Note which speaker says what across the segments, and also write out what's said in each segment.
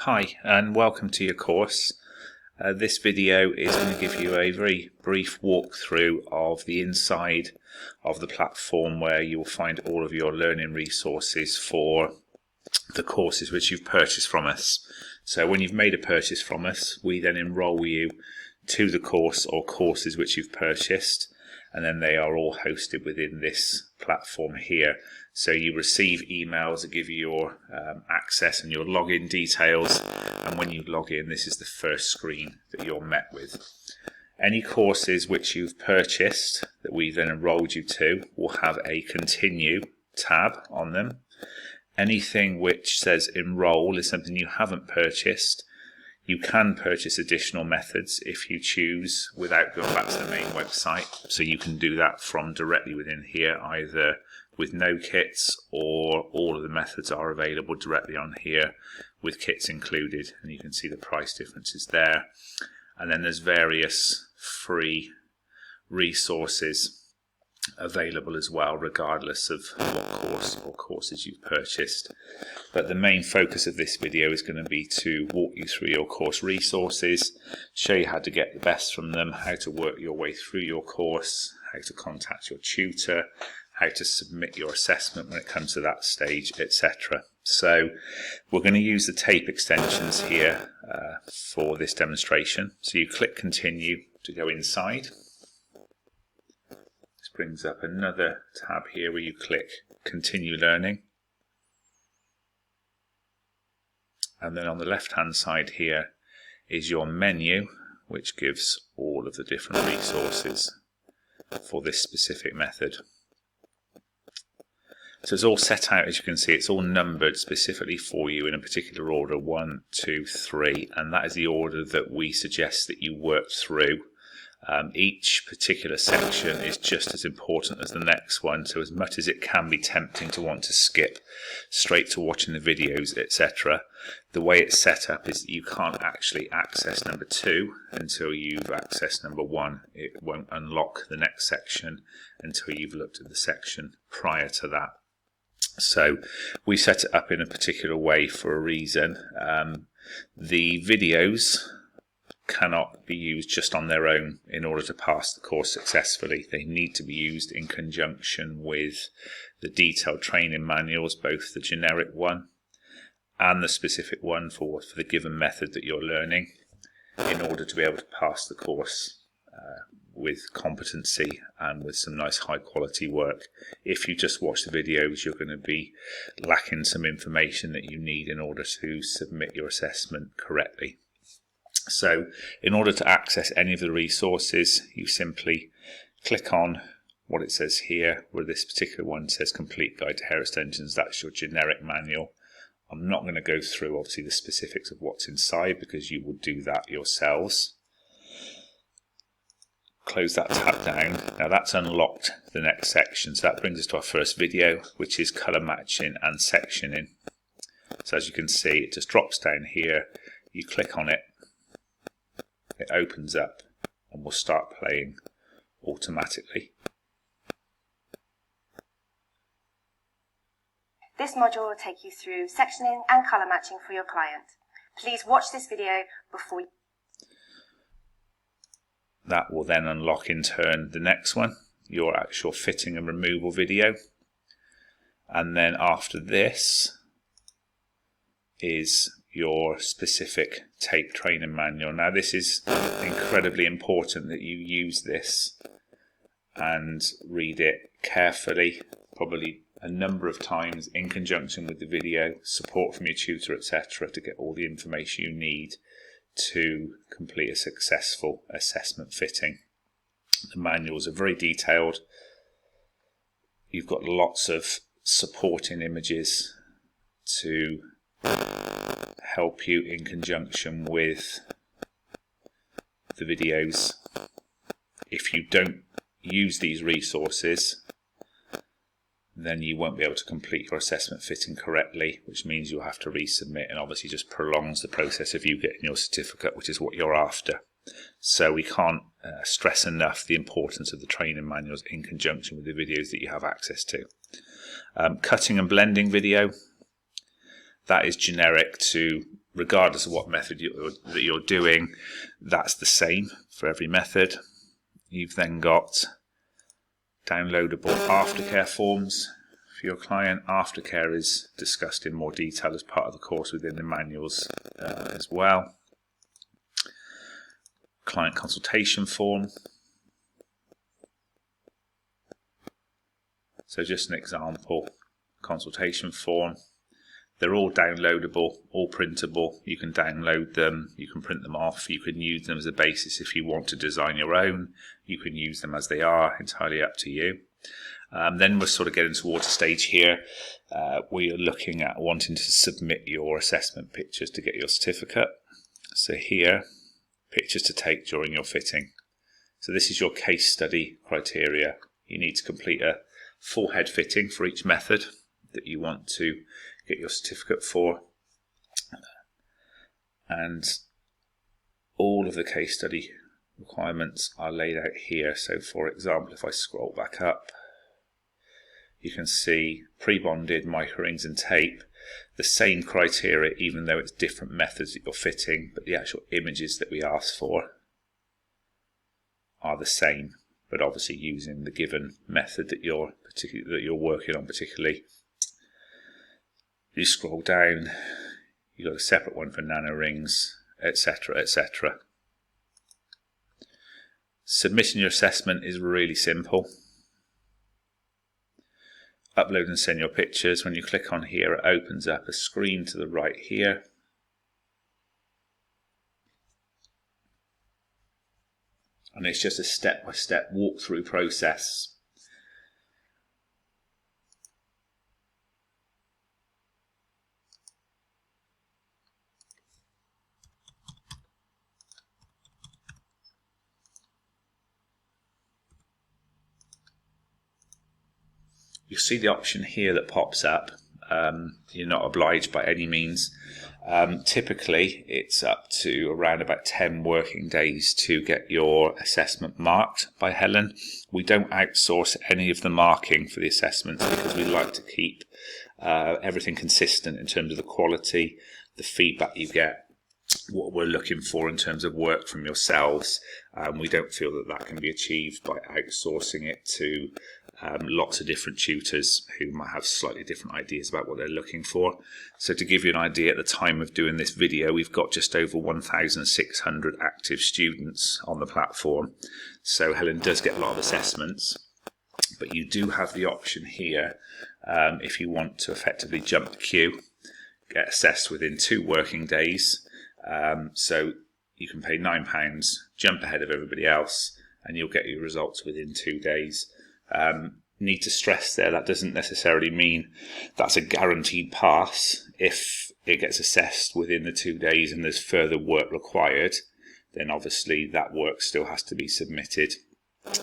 Speaker 1: Hi and welcome to your course. This video is going to give you a very brief walkthrough of the inside of the platform where you will find all of your learning resources for the courses which you've purchased from us. So when you've made a purchase from us, we then enroll you to the course or courses which you've purchased, and then they are all hosted within this platform here. So you receive emails that give you your access and your login details, and when you log in, this is the first screen that you're met with. Any courses which you've purchased that we then enrolled you to will have a continue tab on them. Anything which says enroll is something you haven't purchased. You can purchase additional methods if you choose without going back to the main website. So you can do that from directly within here, either with no kits or all of the methods are available directly on here with kits included, and you can see the price differences there. And then there's various free resources available as well, regardless of what course or courses you've purchased. But the main focus of this video is going to be to walk you through your course resources, show you how to get the best from them, how to work your way through your course, how to contact your tutor, how to submit your assessment when it comes to that stage, etc. So we're going to use the tape extensions here for this demonstration. So you click continue to go inside. This brings up another tab here where you click continue learning. And then on the left hand side here is your menu, which gives all of the different resources for this specific method. So it's all set out, as you can see, it's all numbered specifically for you in a particular order, 1, 2, 3, and that is the order that we suggest that you work through. Each particular section is just as important as the next one, so as much as it can be tempting to want to skip straight to watching the videos, etc., the way it's set up is that you can't actually access number 2 until you've accessed number 1. It won't unlock the next section until you've looked at the section prior to that. So we set it up in a particular way for a reason. The videos cannot be used just on their own in order to pass the course successfully. They need to be used in conjunction with the detailed training manuals, both the generic one and the specific one for the given method that you're learning, in order to be able to pass the course with competency and with some nice high quality work. If you just watch the videos, you're going to be lacking some information that you need in order to submit your assessment correctly. So in order to access any of the resources, you simply click on what it says here, where this particular one says Complete Guide to Hair Extensions. That's your generic manual. I'm not going to go through obviously the specifics of what's inside because you will do that yourselves. Close that tab down. Now that's unlocked the next section, so that brings us to our first video, which is colour matching and sectioning. So as you can see, it just drops down here, you click on it, it opens up and will start playing automatically.
Speaker 2: This module will take you through sectioning and colour matching for your client. Please watch this video before you...
Speaker 1: That will then unlock in turn the next one, your actual fitting and removal video. And then after this is your specific tape training manual. Now this is incredibly important that you use this and read it carefully, probably a number of times in conjunction with the video, support from your tutor, etc., to get all the information you need to complete a successful assessment fitting. The manuals are very detailed. You've got lots of supporting images to help you in conjunction with the videos. If you don't use these resources, then you won't be able to complete your assessment fitting correctly, which means you'll have to resubmit, and obviously just prolongs the process of you getting your certificate, which is what you're after. So we can't stress enough the importance of the training manuals in conjunction with the videos that you have access to. Cutting and blending video, that is generic to regardless of what method that you're doing, that's the same for every method. You've then got downloadable aftercare forms for your client. Aftercare is discussed in more detail as part of the course within the manuals as well. Client consultation form. So just an example, consultation form. They're all downloadable, all printable. You can download them, you can print them off, you can use them as a basis if you want to design your own. You can use them as they are, entirely up to you. Then we're sort of getting towards a stage here where you're looking at wanting to submit your assessment pictures to get your certificate. So here, pictures to take during your fitting. So this is your case study criteria. You need to complete a full head fitting for each method that you want to get your certificate for, and all of the case study requirements are laid out here. So for example, if I scroll back up, you can see pre-bonded, micro rings and tape, the same criteria even though it's different methods that you're fitting, but the actual images that we ask for are the same, but obviously using the given method that you're working on particularly. You scroll down, you've got a separate one for nano rings, etc., etc. Submitting your assessment is really simple. Upload and send your pictures. When you click on here, it opens up a screen to the right here. And it's just a step-by-step walkthrough process. You'll see the option here that pops up. You're not obliged by any means. Typically, it's up to around about 10 working days to get your assessment marked by Helen. We don't outsource any of the marking for the assessments because we like to keep everything consistent in terms of the quality, the feedback you get, what we're looking for in terms of work from yourselves. We don't feel that that can be achieved by outsourcing it to lots of different tutors who might have slightly different ideas about what they're looking for. So to give you an idea, at the time of doing this video, we've got just over 1,600 active students on the platform. So Helen does get a lot of assessments, but you do have the option here if you want to effectively jump the queue, get assessed within 2 working days. So you can pay £9, jump ahead of everybody else, and you'll get your results within 2 days. Need to stress there, that doesn't necessarily mean that's a guaranteed pass. If it gets assessed within the 2 days and there's further work required, then obviously that work still has to be submitted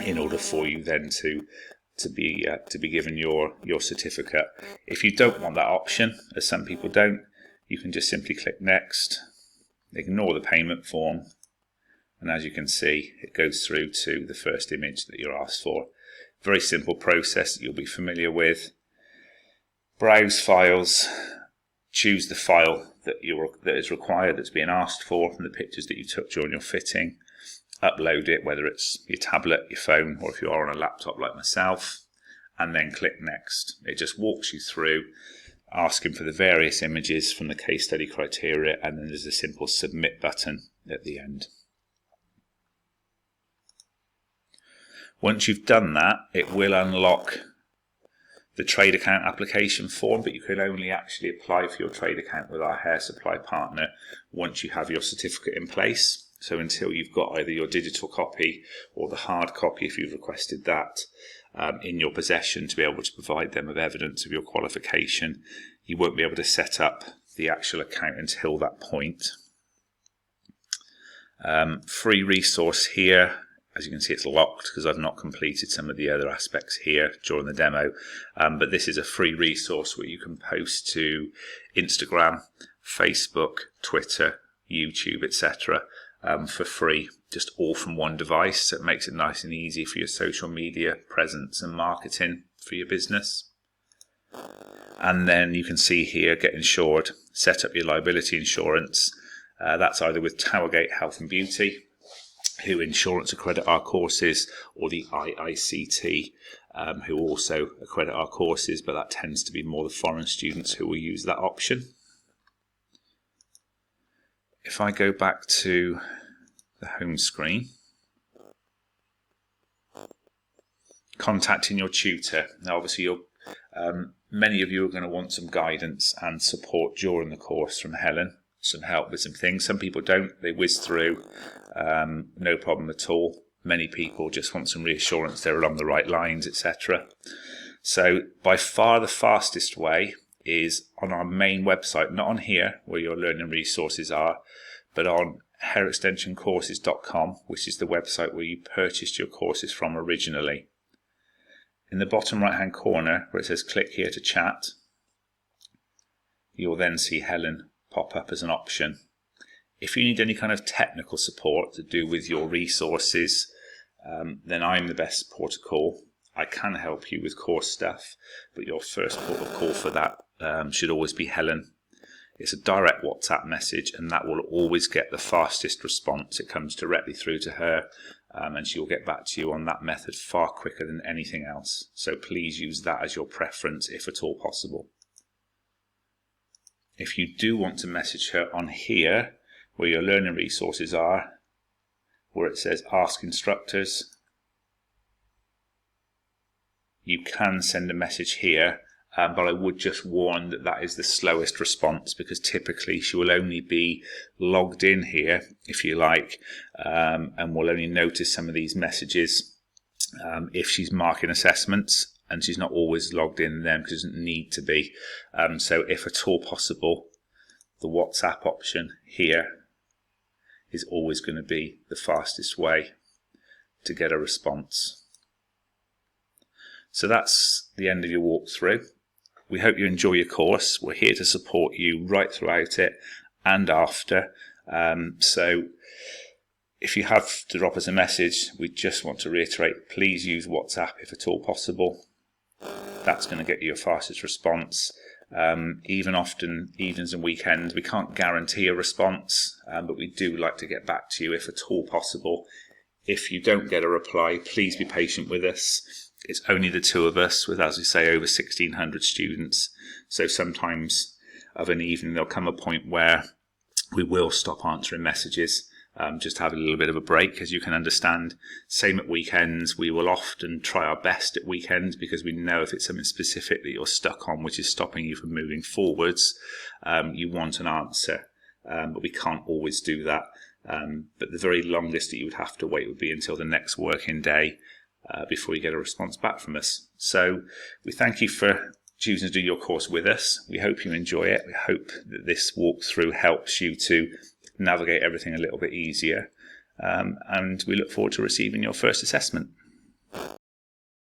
Speaker 1: in order for you then to be given your certificate. If you don't want that option, as some people don't, you can just simply click next, ignore the payment form, and as you can see, it goes through to the first image that you're asked for. Very simple process that you'll be familiar with. Browse files, choose the file that is required, that's being asked for from the pictures that you took during your fitting. Upload it, whether it's your tablet, your phone, or if you are on a laptop like myself, and then click next. It just walks you through, asking for the various images from the case study criteria, and then there's a simple submit button at the end. Once you've done that, it will unlock the trade account application form, but you can only actually apply for your trade account with our hair supply partner once you have your certificate in place. So until you've got either your digital copy or the hard copy, if you've requested that, in your possession to be able to provide them with evidence of your qualification, you won't be able to set up the actual account until that point. Free resource here. As you can see, it's locked because I've not completed some of the other aspects here during the demo. But this is a free resource where you can post to Instagram, Facebook, Twitter, YouTube, etc. For free, just all from one device. So it makes it nice and easy for your social media presence and marketing for your business. And then you can see here, get insured, set up your liability insurance. That's either with Towergate Health and Beauty, who insurance accredit our courses, or the IICT, who also accredit our courses, but that tends to be more the foreign students who will use that option. If I go back to the home screen, contacting your tutor. Now obviously many of you are going to want some guidance and support during the course from Helen, some help with some things. Some people don't, they whiz through, no problem at all. Many people just want some reassurance they're along the right lines, etc. So by far the fastest way is on our main website, not on here where your learning resources are, but on hareextensioncourses.com, which is the website where you purchased your courses from originally. In the bottom right hand corner where it says click here to chat, you'll then see Helen pop up as an option. If you need any kind of technical support to do with your resources, then I'm the best port of call. I can help you with course stuff, but your first port of call for that should always be Helen. It's a direct WhatsApp message, and that will always get the fastest response. It comes directly through to her, and she will get back to you on that method far quicker than anything else. So please use that as your preference if at all possible. If you do want to message her on here, where your learning resources are, where it says Ask Instructors, you can send a message here, but I would just warn that that is the slowest response, because typically she will only be logged in here, if you like, and will only notice some of these messages if she's marking assessments, and she's not always logged in them because it doesn't need to be. So if at all possible, the WhatsApp option here is always going to be the fastest way to get a response. So that's the end of your walkthrough. We hope you enjoy your course. We're here to support you right throughout it and after. So if you have to drop us a message, we just want to reiterate, please use WhatsApp if at all possible. That's going to get you your fastest response. Even often evenings and weekends, we can't guarantee a response, but we do like to get back to you if at all possible. If you don't get a reply, please be patient with us. It's only the two of us with, as we say, over 1,600 students. So sometimes of an evening there'll come a point where we will stop answering messages, just have a little bit of a break, as you can understand. Same at weekends. We will often try our best at weekends because we know if it's something specific that you're stuck on, which is stopping you from moving forwards, you want an answer, but we can't always do that. But the very longest that you would have to wait would be until the next working day before you get a response back from us. So we thank you for choosing to do your course with us. We hope you enjoy it. We hope that this walkthrough helps you to navigate everything a little bit easier. And we look forward to receiving your first assessment.